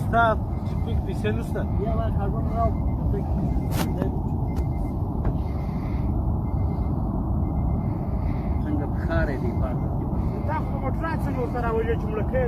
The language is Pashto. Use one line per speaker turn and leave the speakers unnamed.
Stop. Pisze nu stă.
Ia la carbon rău. څنګه بخاره دی پاتې.
دا خو موټر څنګه سره وځي چې ملکه